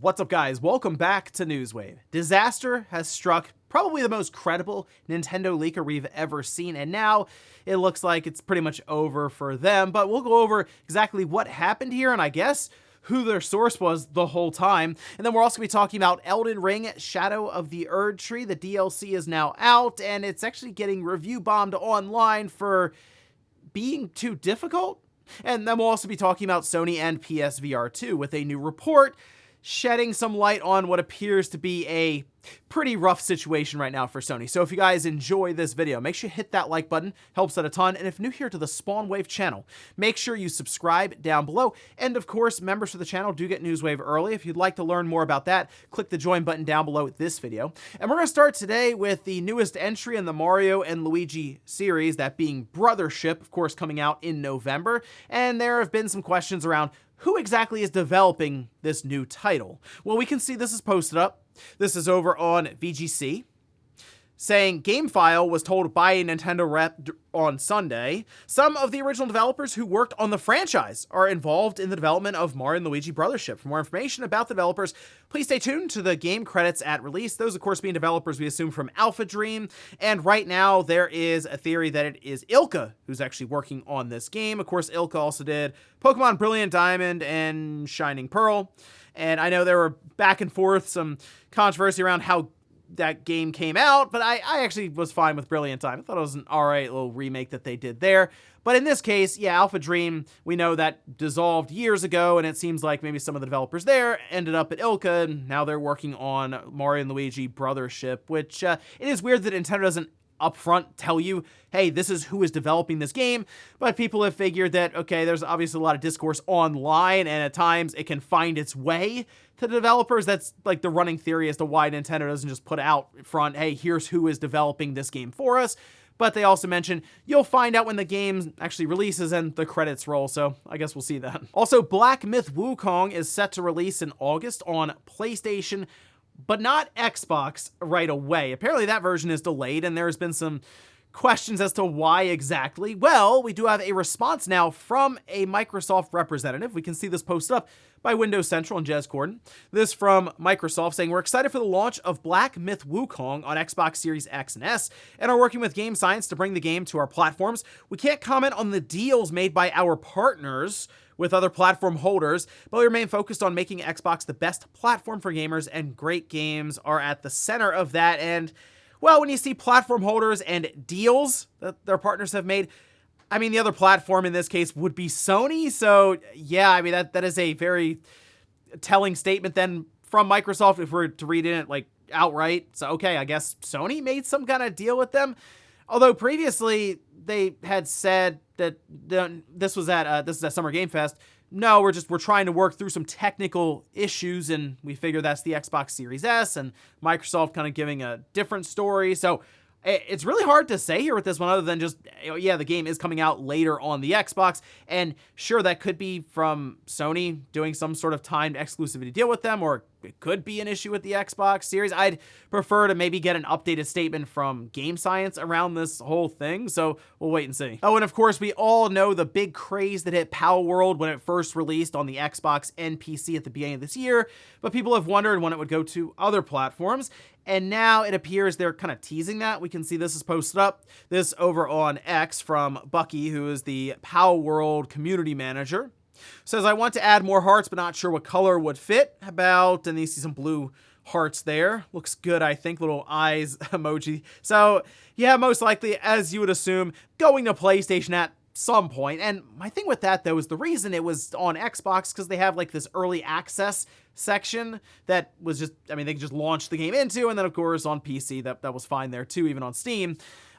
What's up, guys? Welcome back to Newswave. Disaster has struck probably the most credible Nintendo leaker we've ever seen, and now it looks like it's pretty much over for them, but we'll go over exactly what happened here, and I guess who their source was the whole time. And then we're also going to be talking about Elden Ring, Shadow of the Erdtree. The DLC is now out, and it's actually getting review bombed online for being too difficult. And then we'll also be talking about Sony and PSVR 2 with a new report shedding some light on what appears to be a pretty rough situation right now for Sony. So if you guys enjoy this video, make sure you hit that like button, helps out a ton. And if new here to the Spawnwave channel, make sure you subscribe down below. And of course, members of the channel do get Newswave early. If you'd like to learn more about that, click the join button down below with this video. And we're going to start today with the newest entry in the Mario and Luigi series, that being Brothership, of course, coming out in November. And there have been some questions around who exactly is developing this new title. Well, we can see this is posted up. This is over on VGC, saying GameFile was told by a Nintendo rep on Sunday, some of the original developers who worked on the franchise are involved in the development of Mario and Luigi Brothership. For more information about the developers, please stay tuned to the game credits at release. Those, of course, being developers we assume from Alpha Dream. And right now, there is a theory that it is Ilka who's actually working on this game. Of course, Ilka also did Pokemon Brilliant Diamond and Shining Pearl. And I know there were back and forth some controversy around how that game came out, but I actually was fine with Brilliant Diamond. I thought it was an alright little remake that they did there. But in this case, yeah, Alpha Dream, we know that dissolved years ago, and it seems like maybe some of the developers there ended up at Ilka, and now they're working on Mario and Luigi Brothership, which it is weird that Nintendo doesn't upfront tell you, hey, this is who is developing this game, but people have figured that, okay, there's obviously a lot of discourse online, and at times it can find its way to the developers. That's like the running theory as to why Nintendo doesn't just put out front, hey, here's who is developing this game for us. But they also mention you'll find out when the game actually releases and the credits roll, so I guess we'll see that. Also, Black Myth Wukong is set to release in August on PlayStation, but not Xbox right away. Apparently that version is delayed, and there's been some questions as to why exactly. Well, we do have a response now from a Microsoft representative. We can see this posted up by Windows Central and Jez Corden. This from Microsoft saying, we're excited for the launch of Black Myth Wukong on Xbox Series X and S, and are working with Game Science to bring the game to our platforms. We can't comment on the deals made by our partners with other platform holders, but we remain focused on making Xbox the best platform for gamers, and great games are at the center of that. And, well, when you see platform holders and deals that their partners have made, I mean, the other platform in this case would be Sony, so yeah, I mean, that is a very telling statement then from Microsoft if we're to read in it, like, outright. So, okay, I guess Sony made some kind of deal with them. Although previously they had said that this is at Summer Game Fest. No, we're trying to work through some technical issues, and we figure that's the Xbox Series S, and Microsoft kind of giving a different story. So it's really hard to say here with this one other than just, yeah, the game is coming out later on the Xbox, and sure, that could be from Sony doing some sort of timed exclusivity deal with them, or it could be an issue with the Xbox Series. I'd prefer to maybe get an updated statement from Game Science around this whole thing, so we'll wait and see. Oh, and of course, we all know the big craze that hit Palworld when it first released on the Xbox and PC at the beginning of this year, but people have wondered when it would go to other platforms, and now it appears they're kind of teasing that. We can see this is posted up, this over on X from Bucky, who is the Palworld community manager. Says, I want to add more hearts, but not sure what color would fit. About, and you see some blue hearts there. Looks good, I think. Little eyes emoji. So, yeah, most likely, as you would assume, going to PlayStation at some point. And my thing with that, though, is the reason it was on Xbox, because they have, like, this early access section that was just, I mean, they just launched the game into, and then, of course, on PC, that was fine there, too, even on Steam.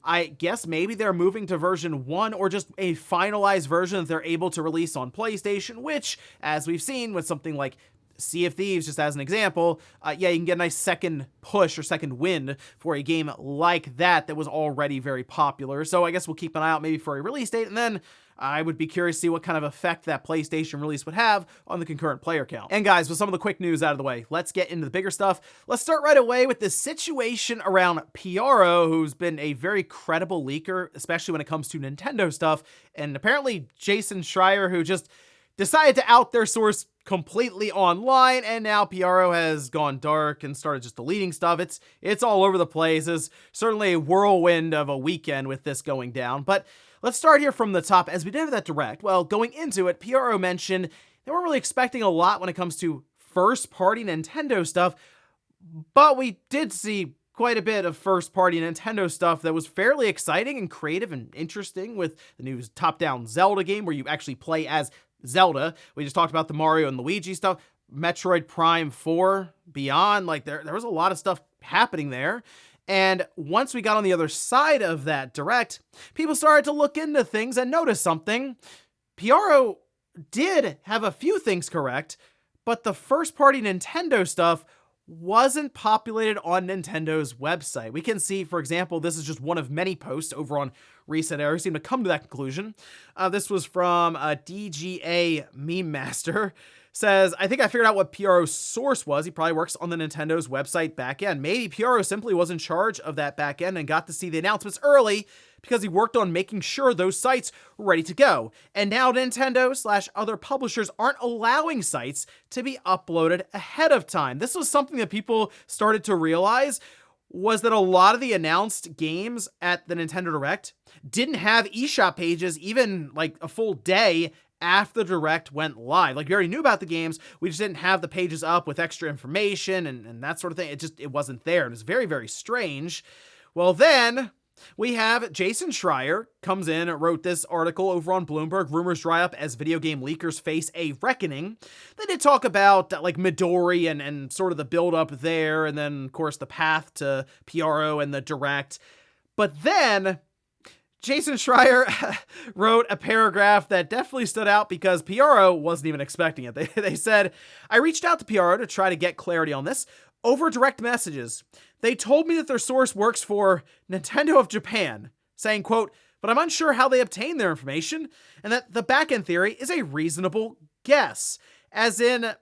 I guess maybe they're moving to version 1 or just a finalized version that they're able to release on PlayStation, which, as we've seen with something like Sea of Thieves, just as an example, yeah, you can get a nice second push or second win for a game like that was already very popular. So I guess we'll keep an eye out maybe for a release date, and then I would be curious to see what kind of effect that PlayStation release would have on the concurrent player count. And guys, with some of the quick news out of the way, let's get into the bigger stuff. Let's start right away with this situation around Pyoro, who's been a very credible leaker, especially when it comes to Nintendo stuff, and apparently Jason Schreier, who just decided to out their source completely online, and now Pyoro has gone dark and started just deleting stuff. It's all over the place. It's certainly a whirlwind of a weekend with this going down. But let's start here from the top. As we did have that direct, well, going into it, Pyoro mentioned they weren't really expecting a lot when it comes to first-party Nintendo stuff, but we did see quite a bit of first-party Nintendo stuff that was fairly exciting and creative and interesting, with the new top-down Zelda game where you actually play as Zelda. We just talked about the Mario and Luigi stuff. Metroid Prime 4 Beyond, like there was a lot of stuff happening there. And once we got on the other side of that direct, people started to look into things and notice something. Pyoro did have a few things correct, but the first-party Nintendo stuff wasn't populated on Nintendo's website. We can see, for example, this is just one of many posts over on Reset Era who seem to come to that conclusion. This was from DGA Meme Master. Says, I think I figured out what Pyoro's source was. He probably works on the Nintendo's website backend. Maybe Pyoro simply was in charge of that backend and got to see the announcements early because he worked on making sure those sites were ready to go. And now Nintendo/other publishers aren't allowing sites to be uploaded ahead of time. This was something that people started to realize, was that a lot of the announced games at the Nintendo Direct didn't have eShop pages even like a full day after the Direct went live. Like, we already knew about the games, we just didn't have the pages up with extra information and that sort of thing. It wasn't there. It was very, very strange. Well, then we have Jason Schreier comes in and wrote this article over on Bloomberg, rumors dry up as video game leakers face a reckoning. They did talk about like Midori and sort of the build up there, and then of course the path to Pyoro and the Direct. But then Jason Schreier wrote a paragraph that definitely stood out because Pyoro wasn't even expecting it. They said, I reached out to Pyoro to try to get clarity on this over direct messages. They told me that their source works for Nintendo of Japan, saying, quote, but I'm unsure how they obtain their information, and that the backend theory is a reasonable guess. As in,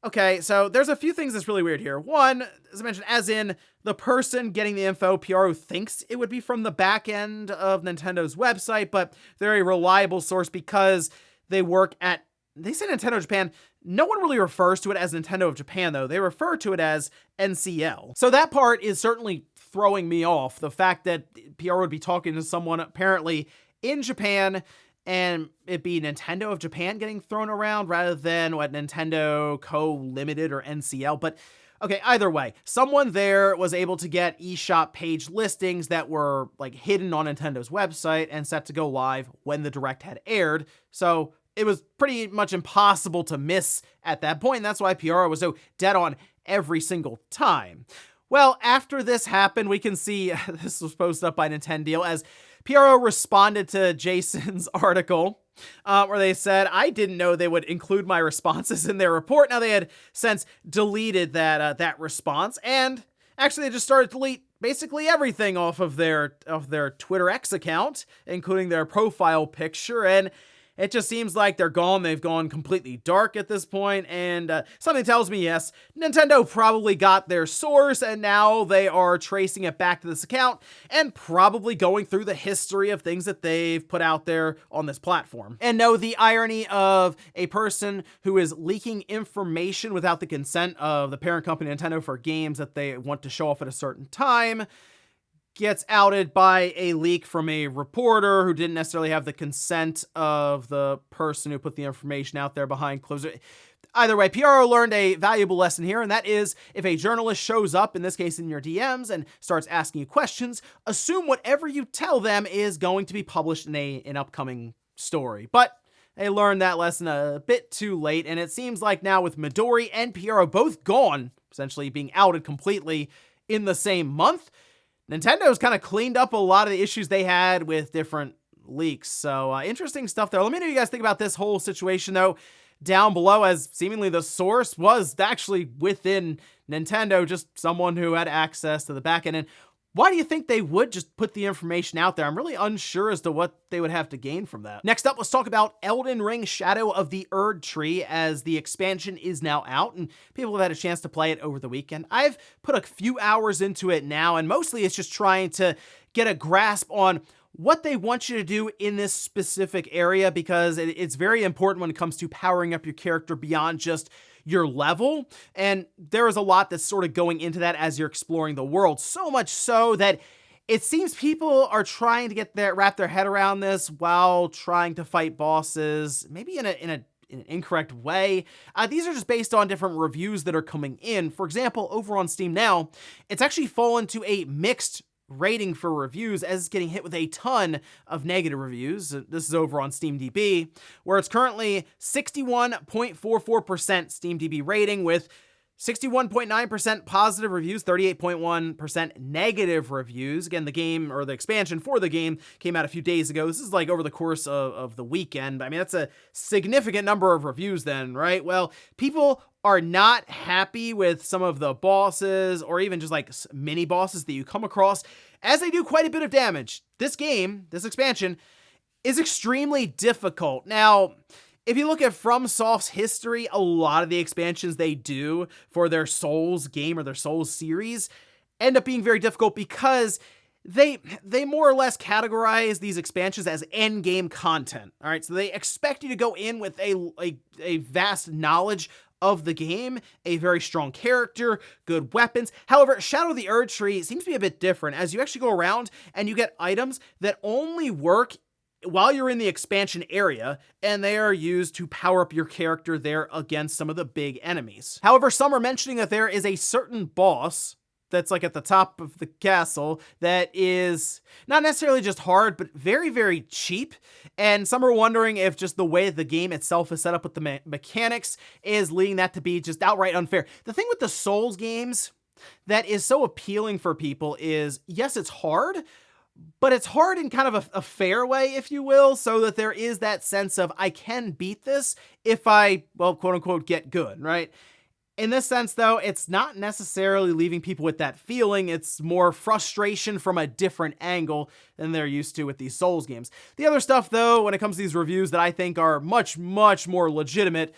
okay, so there's a few things that's really weird here. One, as I mentioned, as in the person getting the info, Pyoro thinks it would be from the back end of Nintendo's website, but they're a reliable source because they work at, they say Nintendo Japan. No one really refers to it as Nintendo of Japan, though. They refer to it as NCL. So that part is certainly throwing me off. The fact that Pyoro would be talking to someone apparently in Japan and it be Nintendo of Japan getting thrown around rather than what Nintendo Co. Limited or NCL. But okay, either way, someone there was able to get eShop page listings that were like hidden on Nintendo's website and set to go live when the Direct had aired. So it was pretty much impossible to miss at that point, and that's why Pyoro was so dead on every single time. Well, after this happened, we can see, this was posted up by Nintendo, as Pyoro responded to Jason's article, where they said, I didn't know they would include my responses in their report. Now, they had since deleted that response, and actually they just started to delete basically everything off of their Twitter X account, including their profile picture, and it just seems like they're gone. They've gone completely dark at this point, and something tells me, yes, Nintendo probably got their source, and now they are tracing it back to this account, and probably going through the history of things that they've put out there on this platform. And no, the irony of a person who is leaking information without the consent of the parent company Nintendo for games that they want to show off at a certain time gets outed by a leak from a reporter who didn't necessarily have the consent of the person who put the information out there behind closed. Either way, Pyoro learned a valuable lesson here, and that is, if a journalist shows up, in this case in your DMs, and starts asking you questions, assume whatever you tell them is going to be published in an upcoming story. But they learned that lesson a bit too late, and it seems like now with Midori and Pyoro both gone, essentially being outed completely in the same month, Nintendo's kind of cleaned up a lot of the issues they had with different leaks. So interesting stuff there. Let me know what you guys think about this whole situation, though, down below, as seemingly the source was actually within Nintendo, just someone who had access to the back end. And why do you think they would just put the information out there? I'm really unsure as to what they would have to gain from that. Next up, let's talk about Elden Ring Shadow of the Erdtree, as the expansion is now out and people have had a chance to play it over the weekend. I've put a few hours into it now, and mostly it's just trying to get a grasp on what they want you to do in this specific area, because it's very important when it comes to powering up your character beyond just your level. And there is a lot that's sort of going into that as you're exploring the world. So much so that it seems people are trying to wrap their head around this while trying to fight bosses, maybe in an incorrect way. These are just based on different reviews that are coming in. For example, over on Steam now, it's actually fallen to a mixed rating for reviews, as it's getting hit with a ton of negative reviews. This is over on SteamDB, where it's currently 61.44% SteamDB rating, with 61.9% positive reviews, 38.1% negative reviews. Again, the game, or the expansion for the game, came out a few days ago. This is like over the course of the weekend. I mean, that's a significant number of reviews then, right? Well, people are not happy with some of the bosses, or even just like mini bosses that you come across, as they do quite a bit of damage. This game, this expansion, is extremely difficult. Now, if you look at FromSoft's history, a lot of the expansions they do for their Souls game or their Souls series end up being very difficult, because they more or less categorize these expansions as end game content. All right, so they expect you to go in with a vast knowledge of the game, a very strong character, good weapons. However, Shadow of the Erdtree seems to be a bit different, as you actually go around and you get items that only work while you're in the expansion area, and they are used to power up your character there against some of the big enemies. However, some are mentioning that there is a certain boss that's like at the top of the castle that is not necessarily just hard, but very, very cheap. And some are wondering if just the way the game itself is set up with the mechanics is leading that to be just outright unfair. The thing with the Souls games that is so appealing for people is, yes, it's hard, but it's hard in kind of a fair way, if you will, so that there is that sense of, I can beat this if I, well, quote unquote, get good, right? In this sense, though, it's not necessarily leaving people with that feeling. It's more frustration from a different angle than they're used to with these Souls games. The other stuff, though, when it comes to these reviews that I think are much, much more legitimate,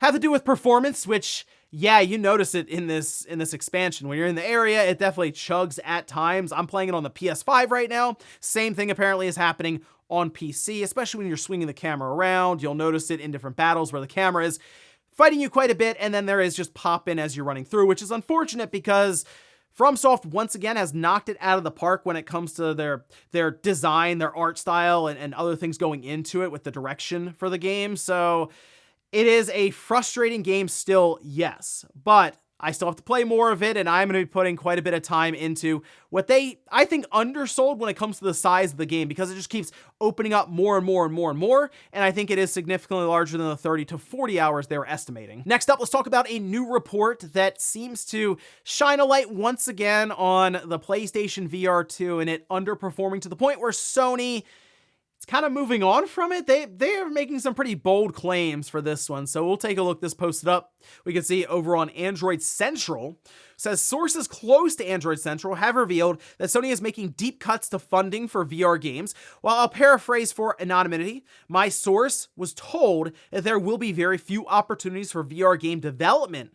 have to do with performance, which, yeah, you notice it in this expansion. When you're in the area, it definitely chugs at times. I'm playing it on the PS5 right now. Same thing apparently is happening on PC, especially when you're swinging the camera around. You'll notice it in different battles where the camera is fighting you quite a bit, and then there is just pop-in as you're running through, which is unfortunate because FromSoft, once again, has knocked it out of the park when it comes to their design, their art style, and other things going into it with the direction for the game. So it is a frustrating game still, yes, but I still have to play more of it, and I'm going to be putting quite a bit of time into what I think, undersold when it comes to the size of the game, because it just keeps opening up more and more and more and more, and I think it is significantly larger than the 30 to 40 hours they were estimating. Next up, let's talk about a new report that seems to shine a light once again on the PlayStation VR 2 and it underperforming to the point where Sony, it's kind of moving on from it. They are making some pretty bold claims for this one. So we'll take a look. This posted up. We can see over on Android Central, says sources close to Android Central have revealed that Sony is making deep cuts to funding for VR games. While I'll paraphrase for anonymity, my source was told that there will be very few opportunities for VR game development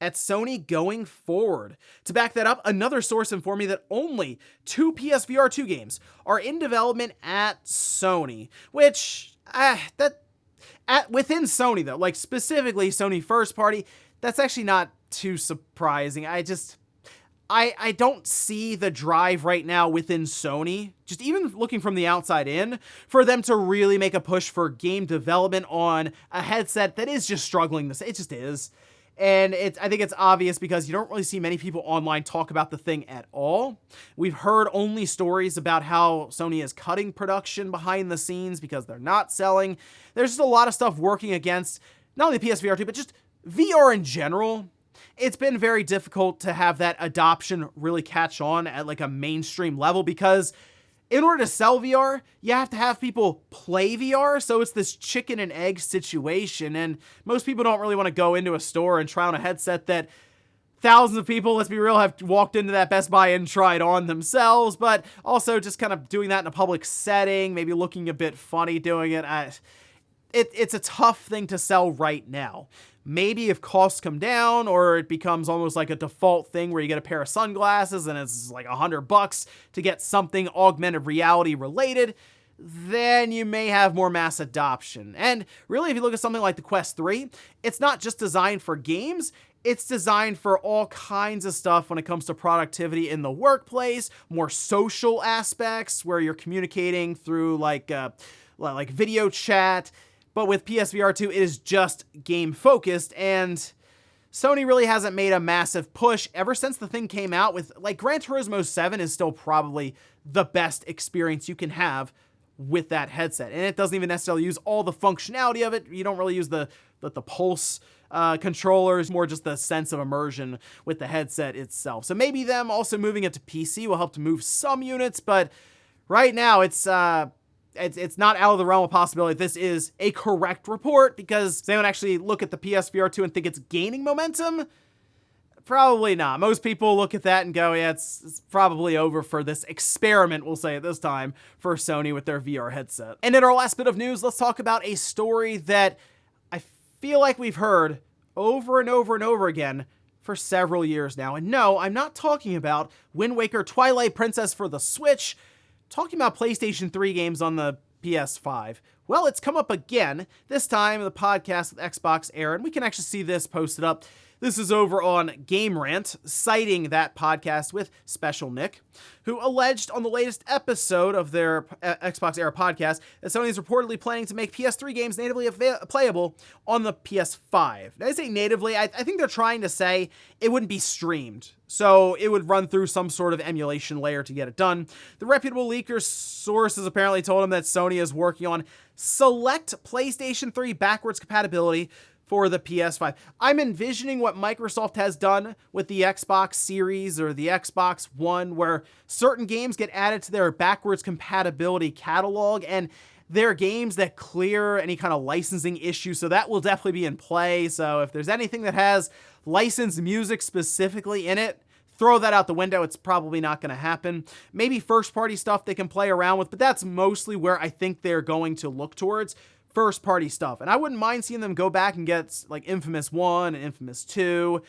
at Sony going forward. To back that up, another source informed me that only 2 PSVR 2 games are in development at Sony, which, within Sony though, like specifically Sony first party, that's actually not too surprising. I don't see the drive right now within Sony, just even looking from the outside in, for them to really make a push for game development on a headset that is just struggling. It just is. And I think it's obvious because you don't really see many people online talk about the thing at all. We've heard only stories about how Sony is cutting production behind the scenes because they're not selling. There's just a lot of stuff working against not only PSVR 2, but just VR in general. It's been very difficult to have that adoption really catch on at like a mainstream level, because in order to sell VR, you have to have people play VR, so it's this chicken and egg situation, and most people don't really want to go into a store and try on a headset that thousands of people, let's be real, have walked into that Best Buy and tried on themselves, but also just kind of doing that in a public setting, maybe looking a bit funny doing it. It's a tough thing to sell right now. maybe if costs come down or it becomes almost like a default thing where you get a pair of sunglasses and it's like $100 to get something augmented reality related, then you may have more mass adoption. And really, if you look at something like the Quest 3, it's not just designed for games, it's designed for all kinds of stuff when it comes to productivity in the workplace, more social aspects where you're communicating through like video chat. But with PSVR 2, it is just game focused, and Sony really hasn't made a massive push ever since the thing came out. With like Gran Turismo 7 is still probably the best experience you can have with that headset, and it doesn't even necessarily use all the functionality of it. You don't really use the pulse controllers, more just the sense of immersion with the headset itself. So maybe them also moving it to PC will help to move some units, but right now it's not out of the realm of possibility. This is a correct report, because they don't actually look at the PSVR 2 and think it's gaining momentum. Probably not. Most people look at that and go, yeah, it's probably over for this experiment, we'll say at this time, for Sony with their VR headset. And in our last bit of news, let's talk about a story that I feel like we've heard over and over and over again for several years now. And no, I'm not talking about Wind Waker Twilight Princess for the Switch, talking about PlayStation 3 games on the PS5. Well, it's come up again, this time in the podcast with Xbox Air, and we can actually see this posted up. This is over on Game Rant, citing that podcast with Special Nick, who alleged on the latest episode of their Xbox Era podcast that Sony is reportedly planning to make PS3 games natively playable on the PS5. Now, I say natively, I think they're trying to say it wouldn't be streamed, so it would run through some sort of emulation layer to get it done. The reputable leaker sources apparently told him that Sony is working on select PlayStation 3 backwards compatibility for the PS5. I'm envisioning what Microsoft has done with the Xbox Series or the Xbox One, where certain games get added to their backwards compatibility catalog, and they're games that clear any kind of licensing issue, so that will definitely be in play. So if there's anything that has licensed music specifically in it, throw that out the window. It's probably not going to happen. Maybe first-party stuff they can play around with, but that's mostly where I think they're going to look towards. First-party stuff. And I wouldn't mind seeing them go back and get like Infamous 1 and Infamous 2,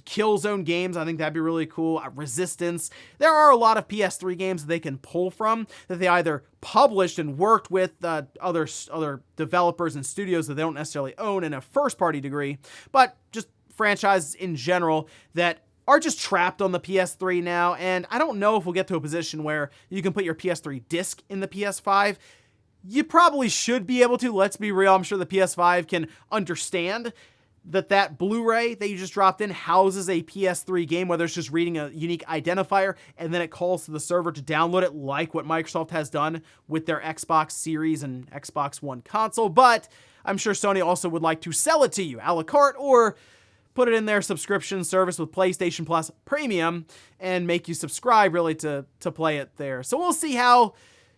Killzone games. I think that'd be really cool. Resistance. There are a lot of PS3 games that they can pull from that they either published and worked with other developers and studios that they don't necessarily own in a first-party degree, but just franchises in general that are just trapped on the PS3 now. And I don't know if we'll get to a position where you can put your PS3 disc in the PS5. You probably should be able to. Let's be real. I'm sure the PS5 can understand that Blu-ray that you just dropped in houses a PS3 game, whether it's just reading a unique identifier and then it calls to the server to download it, like what Microsoft has done with their Xbox Series and Xbox One console. But I'm sure Sony also would like to sell it to you a la carte, or put it in their subscription service with PlayStation Plus Premium and make you subscribe really to play it there. So we'll see how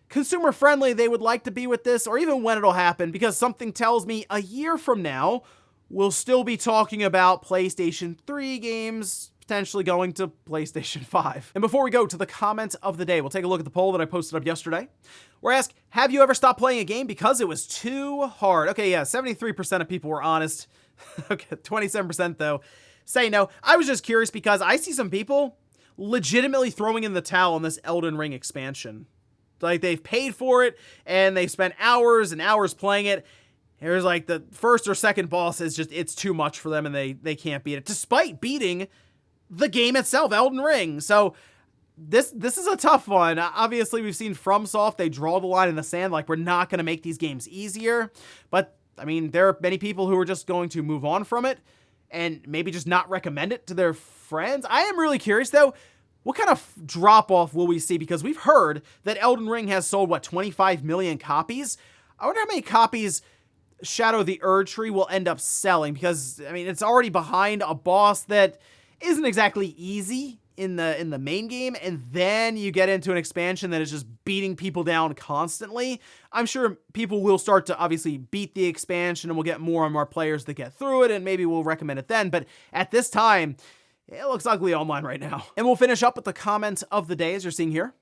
consumer friendly they would like to be with this, or even when it'll happen, because something tells me a year from now we'll still be talking about PlayStation 3 games potentially going to PlayStation 5. And before we go to the comment of the day, we'll take a look at the poll that I posted up yesterday, where I asked, have you ever stopped playing a game because it was too hard? Okay, yeah, 73% of people were honest. Okay, 27% though say no. I was just curious because I see some people legitimately throwing in the towel on this Elden Ring expansion. Like, they've paid for it, and they've spent hours and hours playing it. There's like the first or second boss is just, it's too much for them, and they can't beat it, despite beating the game itself, Elden Ring. So this is a tough one. Obviously, we've seen FromSoft, they draw the line in the sand, like, we're not going to make these games easier. But, I mean, there are many people who are just going to move on from it and maybe just not recommend it to their friends. I am really curious, though. What kind of drop-off will we see? Because we've heard that Elden Ring has sold, 25 million copies? I wonder how many copies Shadow of the Erdtree will end up selling, because, I mean, it's already behind a boss that isn't exactly easy in the main game, and then you get into an expansion that is just beating people down constantly. I'm sure people will start to obviously beat the expansion, and we'll get more and more players that get through it, and maybe we'll recommend it then. But at this time, it looks ugly online right now. And we'll finish up with the comment of the day, as you're seeing here.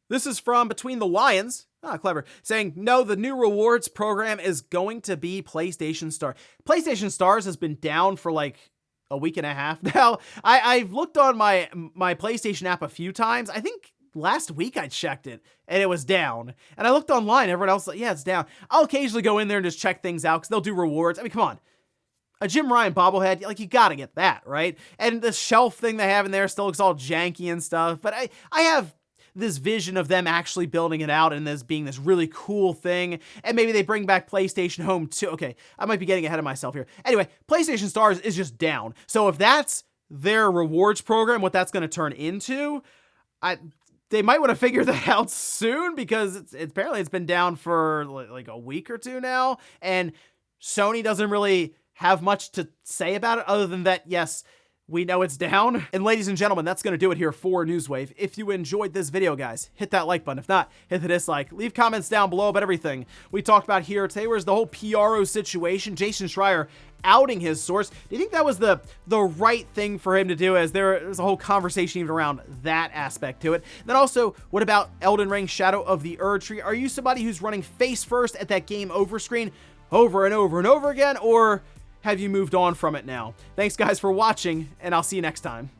This is from Between the Lions. Ah, clever. Saying, no, the new rewards program is going to be PlayStation Star. PlayStation Stars has been down for like a week and a half now. I've looked on my PlayStation app a few times. I think last week I checked it and it was down. And I looked online, everyone else like, yeah, it's down. I'll occasionally go in there and just check things out because they'll do rewards. I mean, come on. A Jim Ryan bobblehead, like, you gotta get that, right? And the shelf thing they have in there still looks all janky and stuff, but I have this vision of them actually building it out and this being this really cool thing, and maybe they bring back PlayStation Home too. Okay, I might be getting ahead of myself here. Anyway, PlayStation Stars is just down. So if that's their rewards program, what that's gonna turn into, they might want to figure that out soon, because apparently it's been down for like a week or two now, and Sony doesn't really have much to say about it other than that, yes, we know it's down. And ladies and gentlemen, that's going to do it here for Newswave. If you enjoyed this video, guys, hit that like button. If not, hit the dislike. Leave comments down below about everything we talked about here today. Where's the whole Pyoro situation? Jason Schreier outing his source. Do you think that was the right thing for him to do, as there was a whole conversation even around that aspect to it? Then also, what about Elden Ring Shadow of the Erdtree? Are you somebody who's running face first at that game over screen over and over and over again, or have you moved on from it now? Thanks guys for watching, and I'll see you next time.